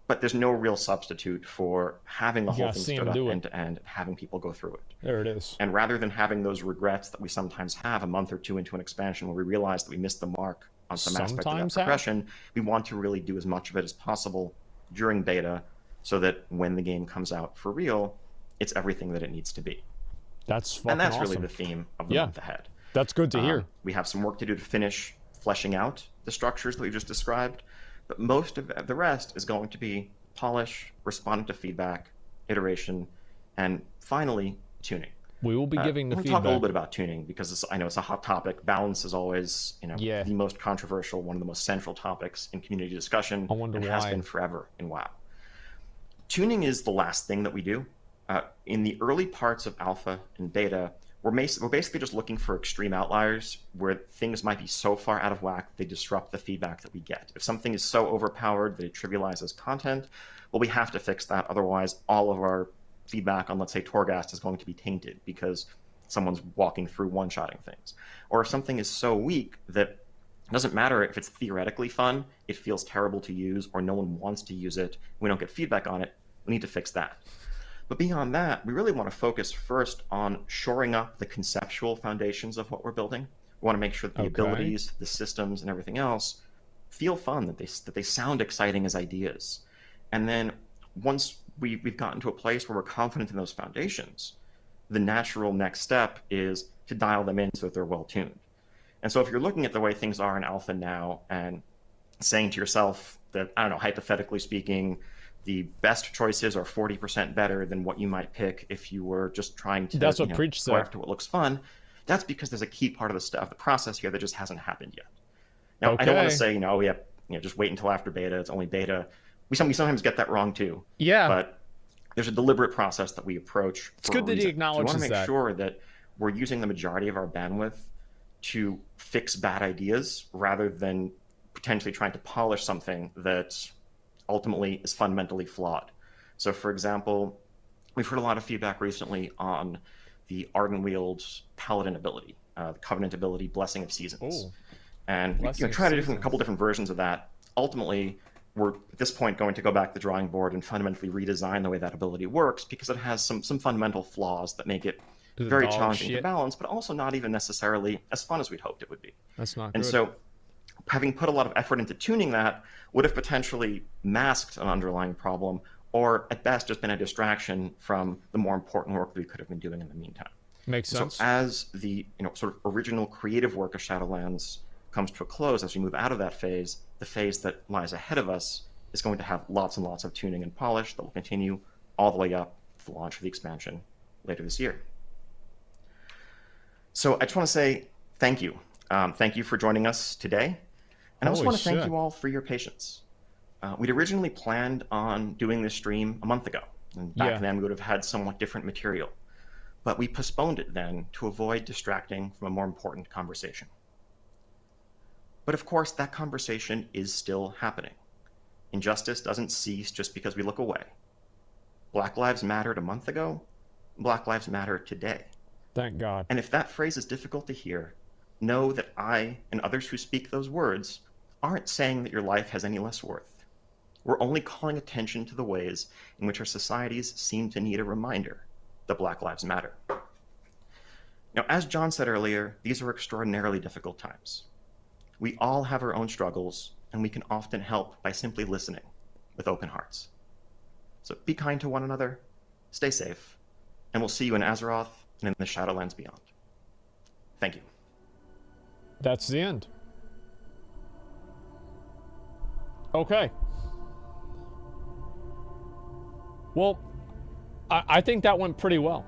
Speaker 4: but there's no real substitute for having the whole thing stood up end to end and having people go through it.
Speaker 1: There it is.
Speaker 4: And rather than having those regrets that we sometimes have a month or two into an expansion where we realize that we missed the mark on some aspect of that progression, we want to really do as much of it as possible during beta so that when the game comes out for real, it's everything that it needs to be.
Speaker 1: That's fucking
Speaker 4: And that's
Speaker 1: awesome.
Speaker 4: really the theme of the month ahead.
Speaker 1: That's good to hear.
Speaker 4: We have some work to do to finish fleshing out the structures that we just described, but most of the rest is going to be polish, responding to feedback, iteration, and finally, tuning.
Speaker 1: We will be giving the
Speaker 4: feedback. We'll talk a little bit about tuning because I know it's a hot topic. Balance is always, the most controversial, one of the most central topics in community discussion.
Speaker 1: I wonder why.
Speaker 4: Has been forever in WoW. Tuning is the last thing that we do. In the early parts of alpha and beta, we're basically just looking for extreme outliers where things might be so far out of whack they disrupt the feedback that we get. If something is so overpowered that it trivializes content, well, we have to fix that. Otherwise, all of our feedback on, let's say, Torghast is going to be tainted because someone's walking through one-shotting things. Or if something is so weak that it doesn't matter if it's theoretically fun, it feels terrible to use, or no one wants to use it, we don't get feedback on it, we need to fix that. But beyond that, we really want to focus first on shoring up the conceptual foundations of what we're building. We want to make sure that the abilities, the systems, and everything else feel fun, that they sound exciting as ideas. And then once we've gotten to a place where we're confident in those foundations, the natural next step is to dial them in so that they're well-tuned. And so if you're looking at the way things are in alpha now and saying to yourself that, I don't know, hypothetically speaking, the best choices are 40% better than what you might pick if you were just trying to go after what looks fun. That's because there's a key part of the process here that just hasn't happened yet. Now, I don't want to say, just wait until after beta. It's only beta. We sometimes get that wrong too.
Speaker 1: Yeah.
Speaker 4: But there's a deliberate process that we approach.
Speaker 1: It's good that he acknowledges that.
Speaker 4: We want to make sure that we're using the majority of our bandwidth to fix bad ideas rather than potentially trying to polish something that ultimately is fundamentally flawed. So, for example, we've heard a lot of feedback recently on the Ardenwield's Paladin ability, the Covenant ability, Blessing of Seasons. And we tried a couple different versions of that. Ultimately, we're at this point going to go back to the drawing board and fundamentally redesign the way that ability works because it has some fundamental flaws that make it very challenging to balance, but also not even necessarily as fun as we'd hoped it would be.
Speaker 1: That's not good.
Speaker 4: And so having put a lot of effort into tuning that would have potentially masked an underlying problem or at best just been a distraction from the more important work that we could have been doing in the meantime.
Speaker 1: Makes sense.
Speaker 4: So as the sort of original creative work of Shadowlands comes to a close, as we move out of that phase, the phase that lies ahead of us is going to have lots and lots of tuning and polish that will continue all the way up to the launch of the expansion later this year. So I just want to say thank you. Thank you for joining us today. And I also want to thank you all for your patience. We'd originally planned on doing this stream a month ago. And back then we would have had somewhat different material. But we postponed it then to avoid distracting from a more important conversation. But of course, that conversation is still happening. Injustice doesn't cease just because we look away. Black Lives Mattered a month ago. Black Lives Matter today.
Speaker 1: Thank God.
Speaker 4: And if that phrase is difficult to hear, know that I and others who speak those words aren't saying that your life has any less worth. We're only calling attention to the ways in which our societies seem to need a reminder that Black Lives Matter. Now, as John said earlier, these are extraordinarily difficult times. We all have our own struggles, and we can often help by simply listening with open hearts. So be kind to one another, stay safe, and we'll see you in Azeroth and in the Shadowlands beyond. Thank you.
Speaker 1: That's the end. Okay. Well, I think that went pretty well.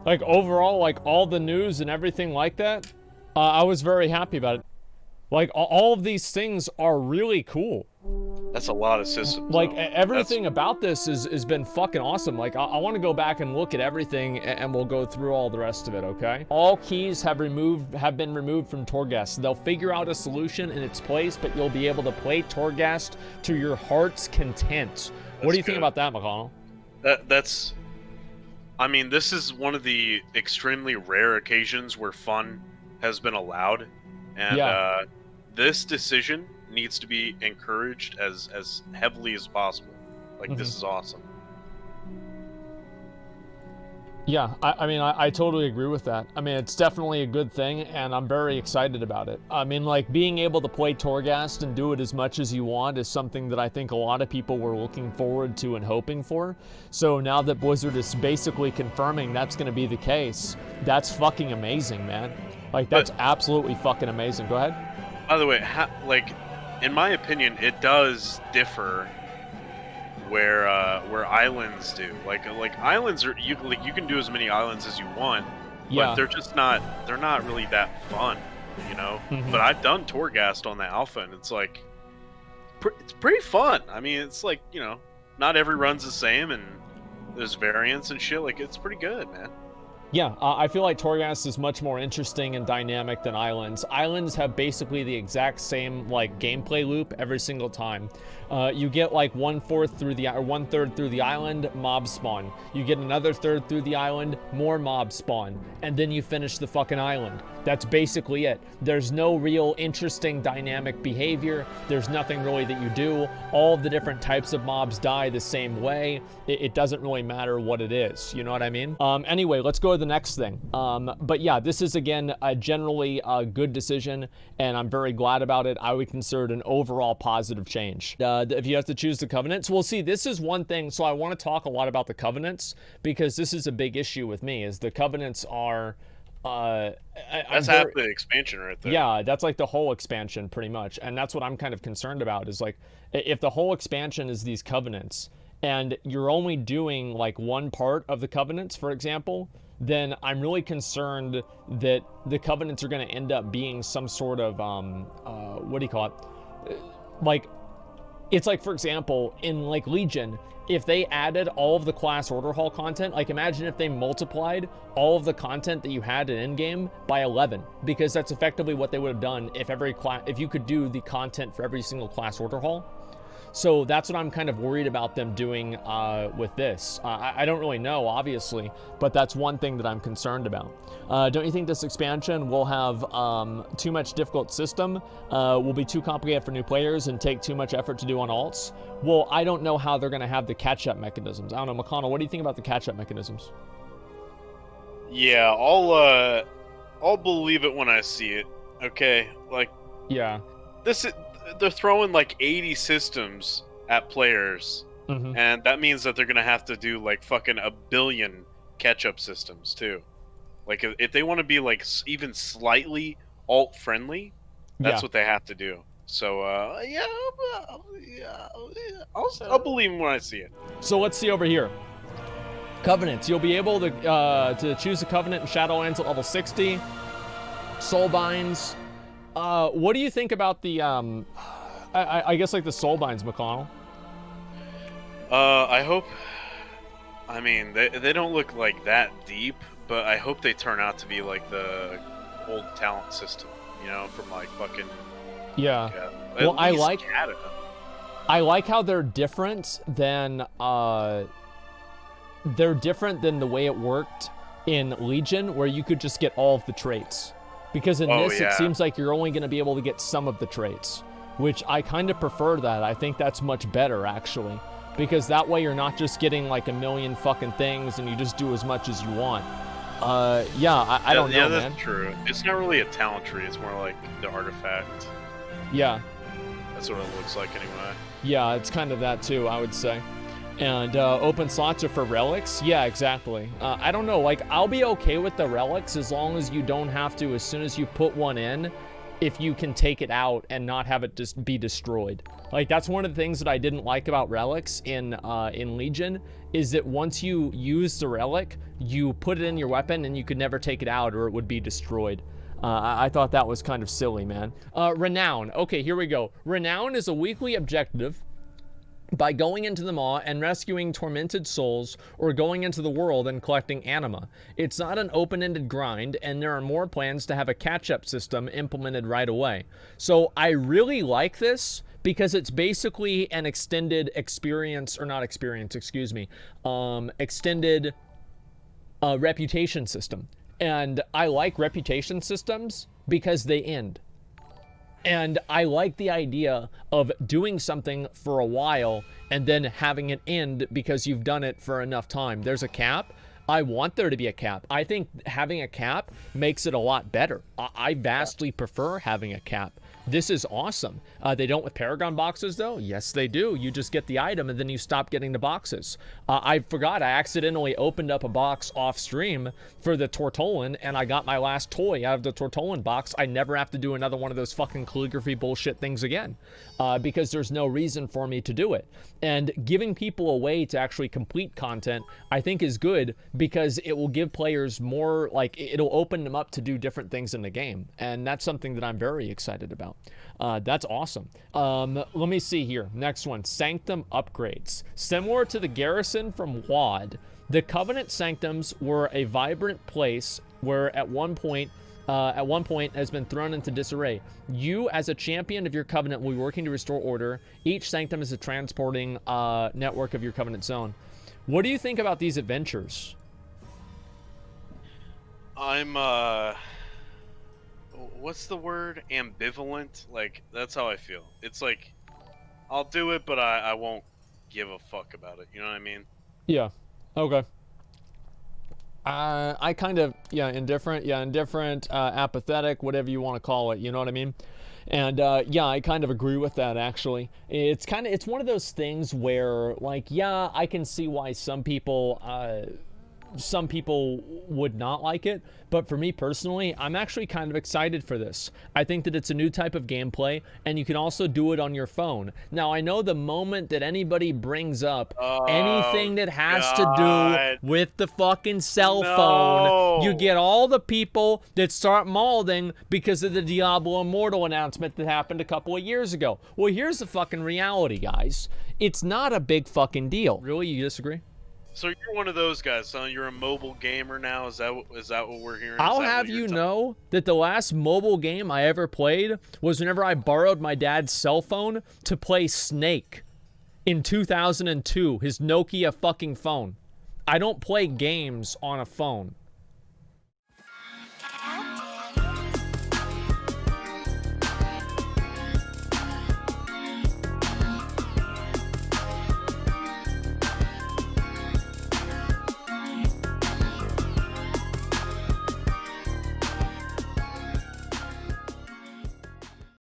Speaker 1: Like, overall, like, all the news and everything like that, I was very happy about it. Like, all of these things are really cool.
Speaker 3: That's a lot of systems.
Speaker 1: Like, everything about this has been fucking awesome. Like, I want to go back and look at everything, and we'll go through all the rest of it, okay? All keys have been removed from Torghast. They'll figure out a solution in its place, but you'll be able to play Torghast to your heart's content. What do you think about that, McConnell?
Speaker 3: That's... I mean, this is one of the extremely rare occasions where fun has been allowed. And this decision needs to be encouraged as heavily as possible. Like, this is awesome.
Speaker 1: Yeah, I mean, I totally agree with that. I mean, it's definitely a good thing, and I'm very excited about it. I mean, like, being able to play Torghast and do it as much as you want is something that I think a lot of people were looking forward to and hoping for. So now that Blizzard is basically confirming that's going to be the case, that's fucking amazing, man. Like, that's absolutely fucking amazing. Go ahead.
Speaker 3: By the way, like, in my opinion, it does differ where islands do. Like islands are you can do as many islands as you want, but they're not really that fun, you know. But I've done Torghast on the alpha, and it's like it's pretty fun. I mean, it's like, you know, not every run's the same, and there's variants and shit. Like, it's pretty good, man.
Speaker 1: Yeah, I feel like Torghast is much more interesting and dynamic than Islands. Islands have basically the exact same, like, gameplay loop every single time. You get like 1/3 through the island, mob spawn. You get another third through the island, more mob spawn, and then you finish the fucking island. That's basically it. There's no real interesting dynamic behavior. There's nothing really that you do. All of the different types of mobs die the same way. It doesn't really matter what it is. You know what I mean? Anyway, let's go to the next thing. But yeah, this is, again, generally a good decision, and I'm very glad about it. I would consider it an overall positive change. If you have to choose the covenants, we'll see. This is one thing. So I want to talk a lot about the covenants, because this is a big issue with me, is the covenants are...
Speaker 3: that's half the expansion right there.
Speaker 1: Yeah, that's like the whole expansion pretty much. And that's what I'm kind of concerned about, is like, if the whole expansion is these covenants and you're only doing like one part of the covenants, for example, then I'm really concerned that the covenants are going to end up being some sort of what do you call it, like, it's like, for example, in like Legion, if they added all of the class order hall content, like, imagine if they multiplied all of the content that you had in endgame by 11, because that's effectively what they would have done if you could do the content for every single class order hall. So that's what I'm kind of worried about them doing with this. I don't really know, obviously, but that's one thing that I'm concerned about. Don't you think this expansion will have too much difficult system, will be too complicated for new players, and take too much effort to do on alts? Well, I don't know how they're going to have the catch-up mechanisms. I don't know, McConnell, what do you think about the catch-up mechanisms?
Speaker 3: Yeah, I'll believe it when I see it. Okay, like,
Speaker 1: yeah,
Speaker 3: they're throwing like 80 systems at players And that means that they're gonna have to do like fucking a billion catch-up systems too. Like if they want to be like even slightly alt friendly, that's what they have to do. So I'll believe when I see it.
Speaker 1: So let's see over here. Covenants. You'll be able to choose a covenant in Shadowlands at level 60. Soulbinds. What do you think about the I guess like the Soulbinds, McConnell?
Speaker 3: I hope. I mean, they don't look like that deep, but I hope they turn out to be like the old talent system, you know, from like fucking.
Speaker 1: Yeah. Well, I like how they're different than the way it worked in Legion, where you could just get all of the traits. Because in this, it seems like you're only going to be able to get some of the traits, which I kind of prefer that. I think that's much better, actually. Because that way you're not just getting like a million fucking things and you just do as much as you want. I don't know,
Speaker 3: yeah,
Speaker 1: man.
Speaker 3: that's true. It's not really a talent tree. It's more like the artifact.
Speaker 1: Yeah.
Speaker 3: That's what it looks like anyway.
Speaker 1: Yeah, it's kind of that too, I would say. And open slots are for relics? Yeah, exactly. I don't know, like, I'll be okay with the relics as long as you don't have to, as soon as you put one in, if you can take it out and not have it just be destroyed. Like, that's one of the things that I didn't like about relics in Legion, is that once you use the relic, you put it in your weapon and you could never take it out or it would be destroyed. I thought that was kind of silly, man. Renown. Okay, here we go. Renown is a weekly objective by going into the maw and rescuing tormented souls, or going into the world and collecting anima. It's not an open-ended grind, and there are more plans to have a catch-up system implemented right away. So I really like this, because it's basically an extended experience, or not experience, excuse me, extended reputation system. And I like reputation systems because they end. And I like the idea of doing something for a while and then having it end because you've done it for enough time. There's a cap. I want there to be a cap. I think having a cap makes it a lot better. I vastly prefer having a cap. This is awesome. They don't with Paragon boxes, though? Yes, they do. You just get the item, and then you stop getting the boxes. I forgot. I accidentally opened up a box off-stream for the Tortolan, and I got my last toy out of the Tortolan box. I never have to do another one of those fucking calligraphy bullshit things again, because there's no reason for me to do it. And giving people a way to actually complete content, I think, is good, because it will give players more, like, it'll open them up to do different things in the game. And that's something that I'm very excited about. That's awesome. Let me see here. Next one, Sanctum Upgrades. Similar to the Garrison from WoD, the Covenant Sanctums were a vibrant place where at one point has been thrown into disarray. You, as a champion of your Covenant, will be working to restore order. Each Sanctum is a transporting network of your Covenant zone. What do you think about these adventures?
Speaker 3: I'm what's the word? Ambivalent? Like, that's how I feel. It's like, I'll do it, but I won't give a fuck about it. You know what I mean?
Speaker 1: Yeah. Okay. I kind of, indifferent, apathetic, whatever you want to call it, you know what I mean? And I kind of agree with that, actually. It's one of those things where, like, I can see why some people would not like it, but for me personally, I'm actually kind of excited for this. I think that it's a new type of gameplay, and you can also do it on your phone. Now, I know the moment that anybody brings up anything that has to do with the fucking cell phone, you get all the people that start mauling because of the Diablo Immortal announcement that happened a couple of years ago. Well, here's the fucking reality, guys. It's not a big fucking deal. Really? You disagree?
Speaker 3: So you're one of those guys, huh? You're a mobile gamer now? Is that what we're hearing?
Speaker 1: I'll have you know that the last mobile game I ever played was whenever I borrowed my dad's cell phone to play Snake in 2002, his Nokia fucking phone. I don't play games on a phone.